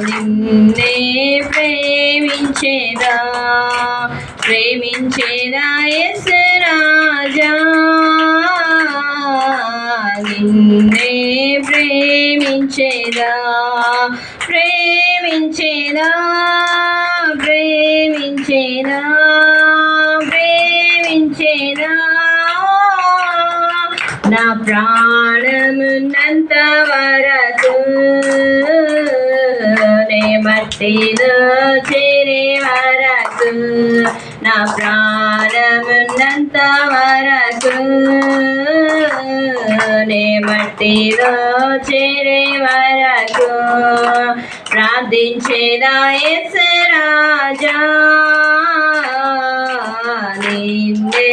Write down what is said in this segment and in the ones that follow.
నిన్నే ప్రేమించేదా యేసు రాజా నిన్నే ప్రేమించేదా ప్రేమించేదా నా ప్రాణమున్నంత వరకు నే మట్టిలో చేరే వరకు నా ప్రాణమున్నంత వరకు నే మట్టిలో చేరే వరకు ప్రార్థించేదా యేసు రాజా నిన్నే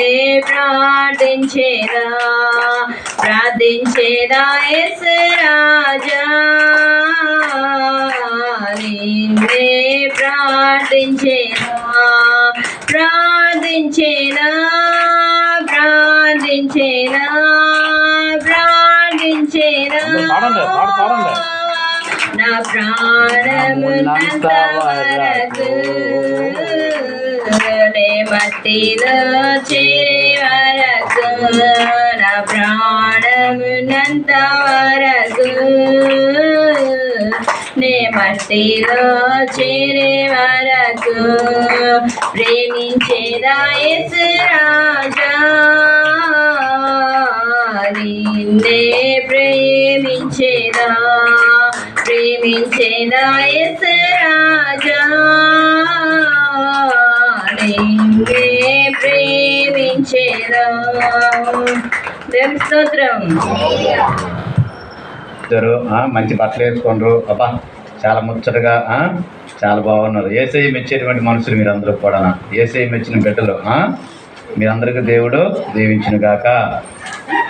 ప్రార్థించేదా యేసు రాజా నిన్నే ప్రార్థించేదా నా ప్రాణమున్నంత వరకు నే మట్టిలో చేరే వరకు నా ప్రాణమున్నంత వరకు నే మట్టిలో చేరే వరకు ప్రేమించేదా యేసు రాజా నిన్నే ప్రేమించేదా యేసు రాజా నిన్నే ప్రేమించేదా. దేవుని స్తోత్రం. మంచి బట్టలు వేసుకుండ్రు, అబ్బా చాలా ముచ్చటగా చాలా బాగున్నారు. యేసయ్య మెచ్చేటువంటి మనుషులు మీరందరూ కూడా, యేసయ్య మెచ్చిన బిడ్డలు మీరందరికీ దేవుడు దీవించును గాక.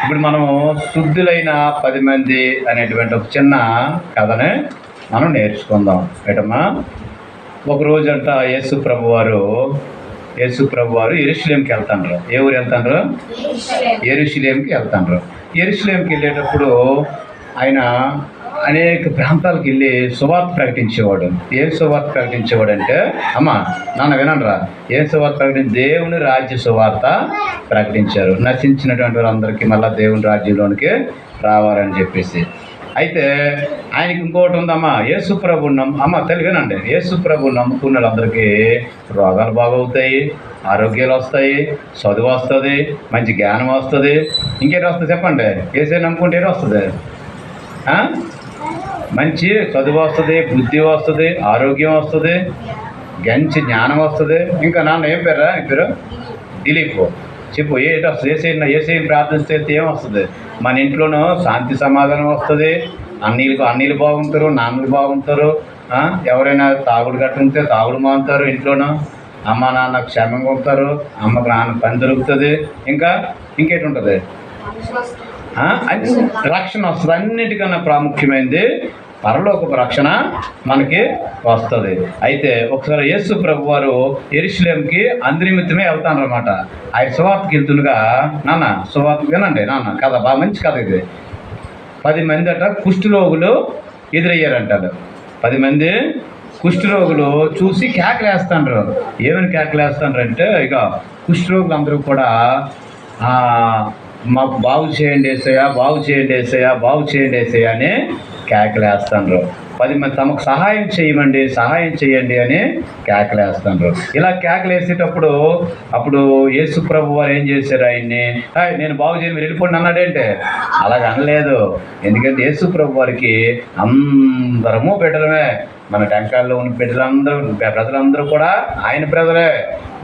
ఇప్పుడు మనము శుద్ధులైన 10 మంది అనేటువంటి ఒక చిన్న కథని మనం నేర్చుకుందాం. ఏటమ్మా, ఒకరోజంట యేసు ప్రభు వారు యెరూషలేంకి వెళ్తాండ్రు. ఏ ఊరు వెళ్తాండ్రు? యెరూషలేంకి వెళ్తాండ్రు. యెరూషలేంకి వెళ్ళేటప్పుడు ఆయన అనేక ప్రాంతాలకు వెళ్ళి సువార్త ప్రకటించేవాడు. ఏం సువార్త ప్రకటించేవాడు అంటే, అమ్మ నాన్న వినండిరా, ఏం సువార్త ప్రకటించి దేవుని రాజ్య సువార్త ప్రకటించారు. నశించినటువంటి వారందరికీ మళ్ళీ దేవుని రాజ్యంలోనికి రావాలని చెప్పేసి. అయితే ఆయనకి ఇంకోటి ఉందమ్మా, యేసు ప్రభుని అమ్మ తెలియనండి, యేసు ప్రభుని నమ్ముకున్న వాళ్ళందరికీ రోగాలు బాగవుతాయి, ఆరోగ్యాలు వస్తాయి, చదువు వస్తుంది, మంచి జ్ఞానం వస్తుంది. ఇంకేటి వస్తుంది చెప్పండి? యేసే నమ్ముకుంటే ఏది వస్తుంది? మంచి చదువు వస్తుంది, బుద్ధి వస్తుంది, ఆరోగ్యం వస్తుంది, మంచి జ్ఞానం వస్తుంది. ఇంకా నాన్న ఏం పేరా? నీ పేరు దిలీప్. చెప్పు, ఏంటి వస్తుంది? ఏసైని ప్రార్థిస్తే ఏమొస్తుంది? మన ఇంట్లోనూ శాంతి సమాధానం వస్తుంది, అన్నీళ్ళు బాగుంటారు, నాన్నలు బాగుంటారు. ఎవరైనా తాగుడు కట్టుంటే తాగుడు మానుతారు ఇంట్లోనూ. అమ్మ నాన్న క్షేమంగా ఉంటారు, అమ్మకు నాన్న పని దొరుకుతుంది. ఇంకేటి ఉంటుంది? రక్షణ వస్తుంది. అన్నిటికన్నా ప్రాముఖ్యమైనది పరలోకపు రక్షణ మనకి వస్తుంది. అయితే ఒకసారి యేసు ప్రభు వారు యెరూషలేంకి అందునిమిత్తమే వెళ్తానన్నమాట. ఆయన సువార్తకి వెళ్తుండగా, నాన్న సువార్త వినండి నాన్న, కథ బాగా మంచి కథ ఇది. 10 మంది అట కుష్ఠరోగులు ఎదురయ్యారంటారు. 10 మంది కుష్ఠరోగులు చూసి కేకలేస్తాండ్రు. ఏమని కేకలేస్తాండ్రు అంటే, ఇక కుష్ఠరోగులు అందరూ కూడా మాకు బాగు చేయండి యేసయ్యా, బాగు చేయండి యేసయ్యా, బాగు చేయండి యేసయ్యా అని కేకలేస్తాండ్రు. 10 మంది తమకు సహాయం చేయండి అని కేకలేస్తాండ్రు. ఇలా కేకలేసేటప్పుడు అప్పుడు యేసు ప్రభు వారు ఏం చేశారు? ఆయన్ని నేను బాగు చేయను, మీరు వెళ్ళిపోండి అన్నాడేంటే? అలాగ అనలేదు. ఎందుకంటే యేసు ప్రభు వారికి అందరము బిడ్డలమే. మన టెంకాల్లో ఉన్న ప్రజలందరూ కూడా ఆయన ప్రజలే.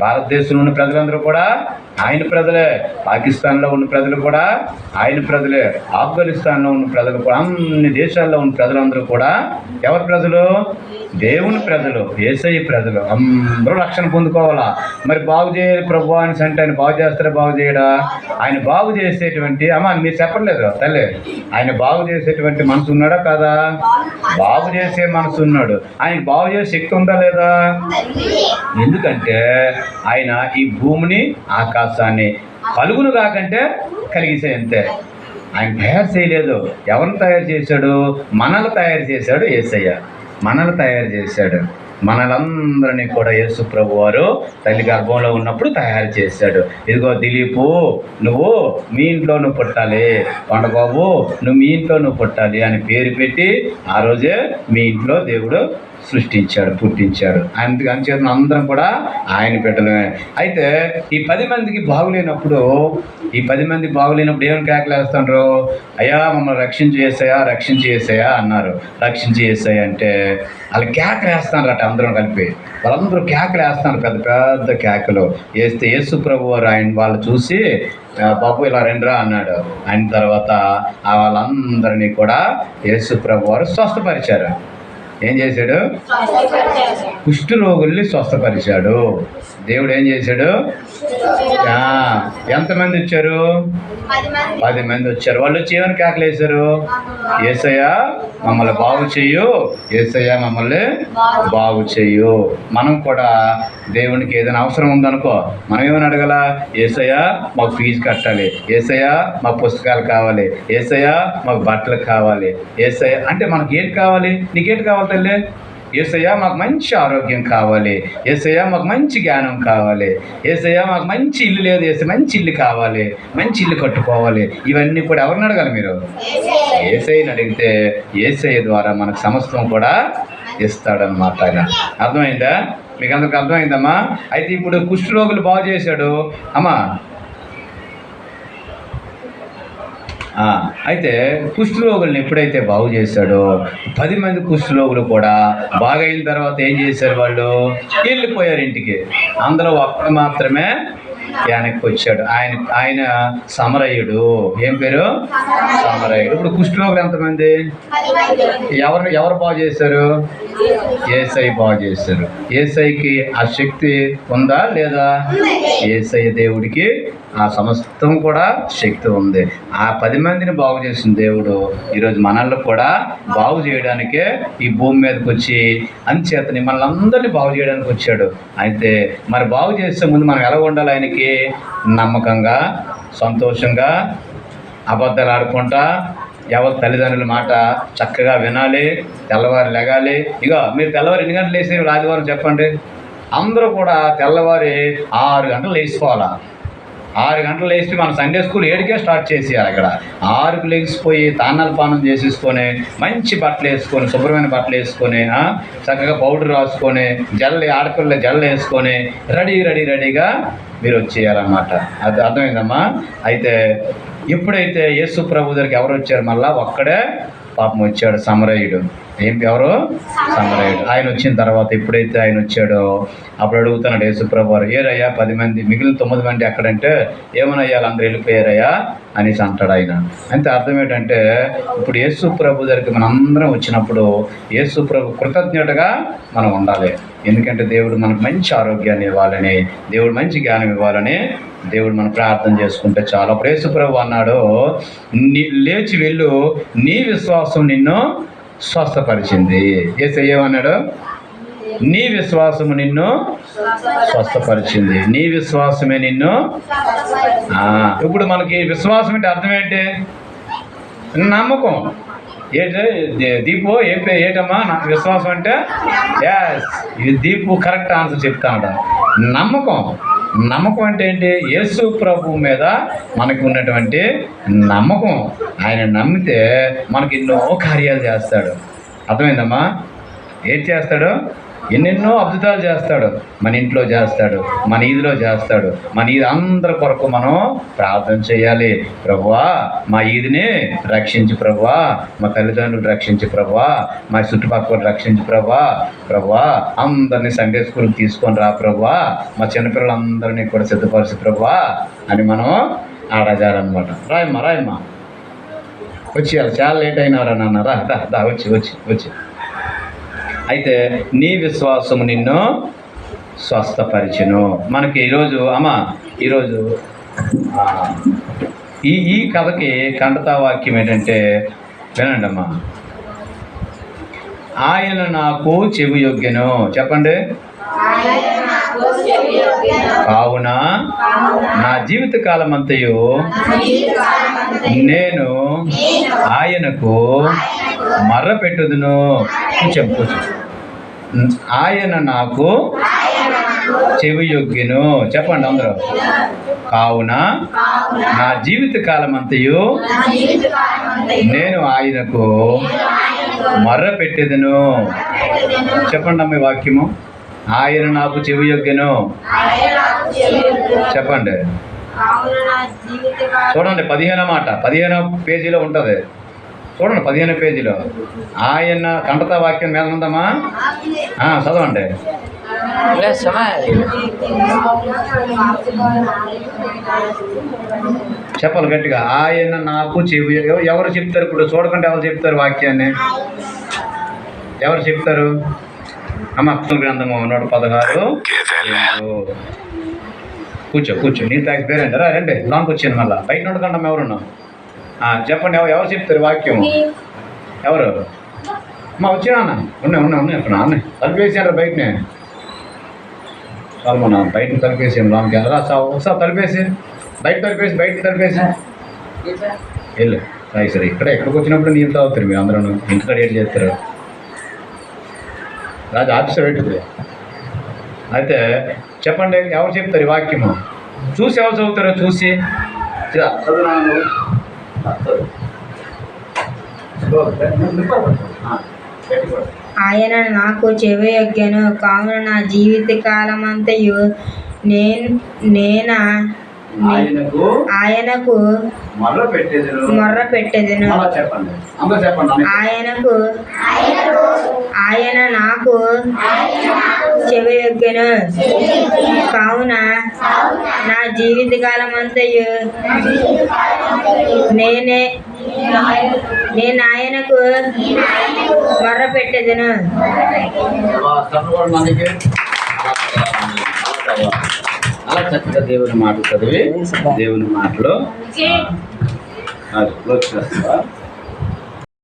భారతదేశంలో ఉన్న ప్రజలందరూ కూడా ఆయన ప్రజలే. పాకిస్తాన్లో ఉన్న ప్రజలు కూడా ఆయన ప్రజలే. ఆఫ్ఘనిస్తాన్లో ఉన్న ప్రజలు కూడా, అన్ని దేశాల్లో ఉన్న ప్రజలందరూ కూడా ఎవరి ప్రజలు? దేవుని ప్రజలు, యేసయ్య ప్రజలు. అందరూ రక్షణ పొందుకోవాలా. మరి బాగు చేయాలి ప్రభు అని అంటే ఆయన బాగు చేస్తారా, బాగు చేయడా? ఆయన బాగు చేసేటువంటి, మీరు చెప్పట్లేదు తల్లి, ఆయన బాగు చేసేటువంటి మనసు ఉన్నాడా కాదా? బాగు చేసే మనసు ఉన్నాడు. ఆయనకి బాగు చేసే శక్తి ఉందా లేదా? ఎందుకంటే ఆయన ఈ భూమిని ఆకాశాన్ని కలుగును కాకంటే కలిగిసే అంతే. ఆయన తయారు చేయలేదు. ఎవరిని తయారు చేశాడు? మనల్ని తయారు చేశాడు యేసయ్య. మనల్ని తయారు చేశాడు. మనలందరినీ కూడా యేసు ప్రభు వారు తల్లి గర్భంలో ఉన్నప్పుడు తయారు చేశాడు. ఇదిగో దిలీపు, నువ్వు మీ ఇంట్లో నువ్వు పుట్టాలి, కొండబాబు నువ్వు మీ ఇంట్లో నువ్వు పుట్టాలి అని పేరు పెట్టి ఆ రోజే మీ ఇంట్లో దేవుడు సృష్టించాడు, పుట్టించాడు. అందుచేత అందరం కూడా ఆయన బిడ్డలమే. అయితే ఈ 10 మందికి బాగులేనప్పుడు ఏమైనా కేకలేస్తుండ్రు? అయ్యా మమ్మల్ని రక్షించి యేసయ్యా అన్నారు. రక్షించి యేసయ్య అంటే వాళ్ళు కేకలేస్తారట. అందరం కలిపి వాళ్ళందరూ కేకలేస్తున్నారు, పెద్ద పెద్ద కేకలు వేస్తే యేసు ప్రభు వారు వాళ్ళు చూసి బాబు ఇలా రండిరా అన్నాడు. అయిన తర్వాత వాళ్ళందరినీ కూడా యేసు ప్రభు వారు స్వస్థపరిచారు. ఏం చేశాడు? కుష్ఠరోగుల్ని స్వస్థపరిచాడు. దేవుడు ఏం చేశాడు? ఎంతమంది వచ్చారు? 10 మంది వచ్చారు. వాళ్ళు వచ్చి ఏమని కేకలేశారు? యేసయ్య మమ్మల్ని బాగు చెయ్యు, యేసయ్య మమ్మల్ని బాగు చెయ్యు. మనం కూడా దేవునికి ఏదైనా అవసరం ఉందనుకో, మనం ఏమని అడగాల? యేసయ్య మాకు ఫీజు కట్టాలి, యేసయ్య మాకు పుస్తకాలు కావాలి, యేసయ్య మాకు బట్టలు కావాలి. యేసయ్య అంటే మనకి ఏంటి కావాలి? నీకేంటి కావాలి తల్లి? యేసయ్య మాకు మంచి ఆరోగ్యం కావాలి, యేసయ్య మాకు మంచి జ్ఞానం కావాలి, యేసయ్య మాకు మంచి ఇల్లు లేదు, మంచి ఇల్లు కావాలి, మంచి ఇల్లు కట్టుకోవాలి. ఇవన్నీ కూడా ఎవరిని అడగాలి? మీరు యేసయ్యని అడిగితే యేసయ్య ద్వారా మనకు సమస్తం కూడా ఇస్తాడనమాట. అర్థమైందా? మీకు అందరికి అర్థమైందమ్మా? అయితే ఇప్పుడు కుష్ఠరోగులు బాగు చేశాడు అమ్మా. అయితే కుష్ఠరోగుల్ని ఎప్పుడైతే బాగు చేశాడో 10 మంది కుష్ఠరోగులు కూడా బాగైన తర్వాత ఏం చేశారు? వాళ్ళు వెళ్ళిపోయారు ఇంటికి. అందులో ఒక్కడు మాత్రమే వెనక్కి వచ్చాడు. ఆయన సమరయుడు. ఏం పేరు? సమరయుడు. ఇప్పుడు కుష్ఠరోగులు ఎంతమంది? ఎవరు బాగు చేశారు? యేసయ్య బాగు చేశారు. యేసయ్యకి ఆ శక్తి ఉందా లేదా? యేసయ్య దేవుడికి ఆ సమస్తం కూడా శక్తి ఉంది. ఆ 10 మందిని బాగు చేసిన దేవుడు ఈరోజు మనల్ని కూడా బాగు చేయడానికే ఈ భూమి మీదకి వచ్చి అంచేతని మనల్ని అందరినీ బాగు చేయడానికి వచ్చాడు. అయితే మరి బాగు చేసే ముందు మనం ఎలా ఉండాలి? ఆయనకి నమ్మకంగా, సంతోషంగా, అబద్ధాలు ఆడుకుంటా, ఎవరి తల్లిదండ్రుల మాట చక్కగా వినాలి, తెల్లవారు లెగాలి. ఇగో మీరు తెల్లవారు ఎన్ని గంటలు లేచి ఆదివారం చెప్పండి? అందరూ కూడా తెల్లవారి 6 గంటలు లేచిపోవాలా. 6 గంటలు లేచి మన సండే స్కూల్ 7కే స్టార్ట్ చేసేయాలి. అక్కడ 6కు లేచిపోయి తాన్నాలు పానం చేసేసుకొని మంచి బట్టలు వేసుకొని, శుభ్రమైన బట్టలు వేసుకొని, చక్కగా పౌడర్ రాసుకొని, ఆడపిల్ల జల్లు వేసుకొని రెడీగా మీరు వచ్చేయాలన్నమాట. అది అర్థమైందమ్మా? అయితే ఎప్పుడైతే యేసు ప్రభు దగ్గరికి ఎవరు వచ్చారు? మళ్ళా ఒక్కడే పాపం వచ్చాడు, సమరయుడు. ఎవరు? సమరయుడు. ఆయన వచ్చిన తర్వాత ఎప్పుడైతే ఆయన వచ్చాడో అప్పుడు అడుగుతున్నాడు యేసు ప్రభు వారు, ఏరయ్యా 10 మంది మిగిలిన 9 మంది ఎక్కడంటే, ఏమనయ్యా అందరూ వెళ్ళిపోయారయ్యా అనేసి అంటాడు ఆయన. అంటే అర్థం ఏంటంటే ఇప్పుడు యేసు ప్రభు దగ్గరికి మనం అందరం వచ్చినప్పుడు యేసు ప్రభు కృతజ్ఞతగా మనం ఉండాలి. ఎందుకంటే దేవుడు మనకు మంచి ఆరోగ్యాన్ని ఇవ్వాలని, దేవుడు మంచి జ్ఞానం ఇవ్వాలని దేవుడు మనం ప్రార్థన చేసుకుంటే చాలు. అప్పుడు యేసు ప్రభు అన్నాడు, లేచి వెళ్ళు, నీ విశ్వాసం నిన్ను స్వస్థపరిచింది. యేసయ్య ఏమన్నాడు? నీ విశ్వాసము నిన్ను స్వస్థపరిచింది, నీ విశ్వాసమే నిన్ను. ఇప్పుడు మనకి విశ్వాసం అంటే అర్థం ఏంటి? నమ్మకం. దీపు ఏటమ్మా నాకు విశ్వాసం అంటే? ఇది దీపు కరెక్ట్ ఆన్సర్ చెప్తానట. నమ్మకం అంటే ఏంటి? యేసు ప్రభు మీద మనకు ఉన్నటువంటి నమ్మకం. ఆయన నమ్మితే మనకి ఎన్నో కార్యాలు చేస్తాడు. అర్థమైందమ్మా? ఏం చేస్తాడు? ఎన్నెన్నో అద్భుతాలు చేస్తాడు. మన ఇంట్లో చేస్తాడు, మన ఈదిలో చేస్తాడు. మన ఈది అందరి కొరకు మనం ప్రార్థన చేయాలి. ప్రభువా మా ఈదిని రక్షించి ప్రభువా, మా తల్లిదండ్రులు రక్షించి ప్రభువా, మా చుట్టుపక్కల రక్షించి ప్రభువా అందరినీ సండే స్కూల్కి తీసుకొని రా ప్రభువా, మా చిన్నపిల్లలందరినీ కూడా సిద్ధపరిచి ప్రభువా అని మనం ఆడజాలన్నమాట. రాయమ్మా వచ్చేయాలి, చాలా లేట్ అయినారా నాన్న, రా వచ్చి. అయితే నీ విశ్వాసము నిన్ను స్వస్థపరిచెను. మనకి ఈరోజు ఈ కథకి కంటతా వాక్యం ఏంటంటే, వినండి అమ్మా. ఆయన నాకు చెవి యొగ్గెను. చెప్పండి. కావున నా జీవిత కాలమంతయు నేను ఆయనకు మర్ర పెట్టుదును. చెప్పు, ఆయన నాకు చెవియొగ్గెను. చెప్పండి అందరూ. కావున నా జీవిత కాలమంతయు నేను ఆయనకు మర్ర పెట్టెదను. చెప్పండి అమ్మ ఈ వాక్యము. ఆయన నాకు చెవియొగ్గెను. చెప్పండి. చూడండి 15వ మాట 15వ పేజీలో ఉంటుంది. చూడండి 15వ పేజీలో ఆయన కంటత వాక్యం మీద ఉందమ్మా. చదవండి. చెప్పాలి గట్టిగా. ఆయన నాకు చెవి. ఎవరు చెప్తారు ఇప్పుడు? చూడకుండా ఎవరు చెప్తారు వాక్యాన్ని? ఎవరు చెప్తారు అమ్మ? గ్రంథము 116. కూర్చో. నీ తాకి పేరండి. రండి లోనికి వచ్చింది. మళ్ళీ బయట ఉండకుండా ఎవరున్నా చెప్పండి. ఎవరు చెప్తారు వాక్యం? ఎవరు అమ్మ? వచ్చినా ఉన్నాయి అక్కడ అన్న తలిపేసారా బయటనే? చాలా మన బయటని తలిపేసాం. లోనికి వెళ్ళరా ఒకసారి తలిపేసి బయట తలిపేసి వెళ్ళు. సరే ఇక్కడికి వచ్చినప్పుడు నీళ్ళు తాగుతారు మీరు అందరూ. ఇంటికాడ ఏం చేస్తారు? రాజు ఆఫీసర్ పెట్టుతుంది. అయితే చెప్పండి ఎవరు చెప్తారు ఈ వాక్యము? చూసి ఎవరు చదువుతారో చూసి ఆయన నాకు చెవియొగ్గెను. కావున నా జీవిత కాలమంతయు నేను ఆయనకు మొర్ర పెట్టెదను. ఆయన నాకు చెవియొగ్గెను. కావున నా జీవిత కాలమంతయు నేను ఆయనకు మొర్ర పెట్టెదను. అలా చక్కగా దేవుని మాట చదివి దేవుని మాటలో అది క్లోజ్ చేస్తా.